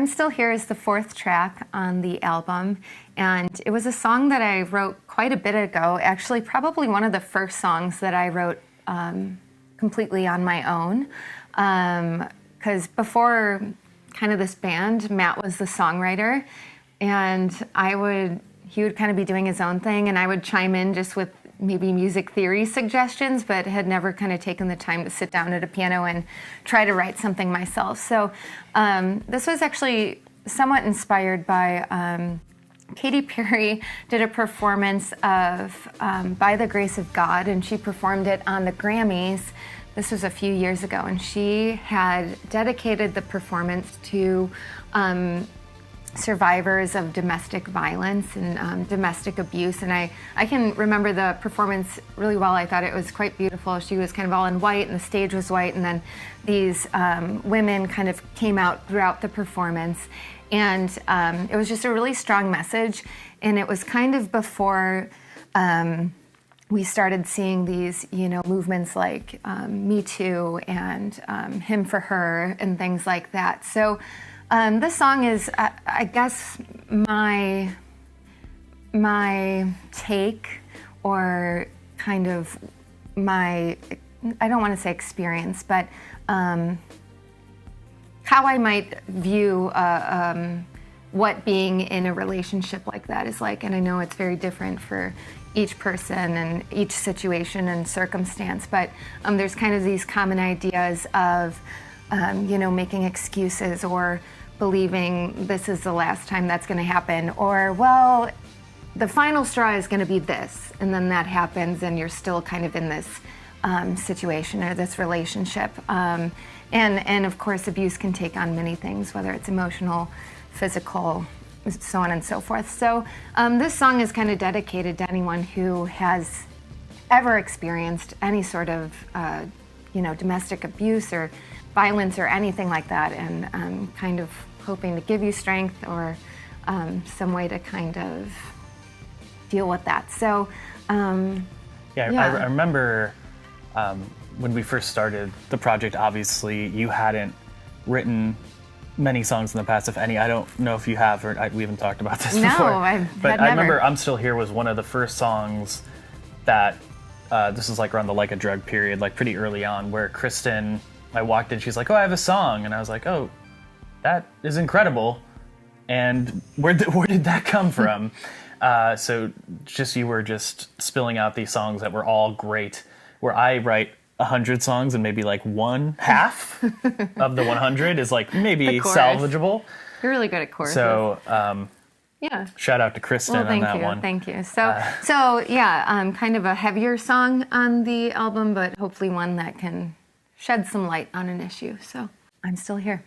I'm Still Here is the fourth track on the album, and it was a song that I wrote quite a bit ago, actually probably one of the first songs that I wrote completely on my own, because before kind of this band, Matt was the songwriter, and he would kind of be doing his own thing, and I would chime in just with maybe music theory suggestions, but had never kind of taken the time to sit down at a piano and try to write something myself. So this was actually somewhat inspired by Katy Perry did a performance of By the Grace of God, and she performed it on the Grammys. This was a few years ago, and she had dedicated the performance to survivors of domestic violence and domestic abuse. And I can remember the performance really well. I thought it was quite beautiful. She was kind of all in white and the stage was white, and then these women kind of came out throughout the performance. And it was just a really strong message. And it was kind of before we started seeing these, movements like Me Too and Him for Her and things like that. So this song is, I guess, my take, or kind of my, I don't want to say experience, but how I might view what being in a relationship like that is like. And I know it's very different for each person and each situation and circumstance, but there's kind of these common ideas of, making excuses or believing this is the last time that's going to happen, or, well, the final straw is going to be this, and then that happens and you're still kind of in this situation or this relationship. And of course, abuse can take on many things, whether it's emotional, physical, so on and so forth. So this song is kind of dedicated to anyone who has ever experienced any sort of domestic abuse or violence or anything like that, and kind of hoping to give you strength or some way to kind of deal with that. So, I remember when we first started the project, obviously you hadn't written many songs in the past, if any. I don't know if you have, or we haven't talked about this before. No, I remember I'm Still Here was one of the first songs that, this is like around the Like a Drug period, like pretty early on, where Kristen, I walked in, she's like, oh, I have a song. And I was like, oh, that is incredible. And where did that come from? So you were just spilling out these songs that were all great, where I write 100 songs and maybe like half of the 100 is like maybe salvageable. You're really good at choruses. So shout out to Kristen on that one. Thank you. So kind of a heavier song on the album, but hopefully one that can shed some light on an issue. So I'm Still Here.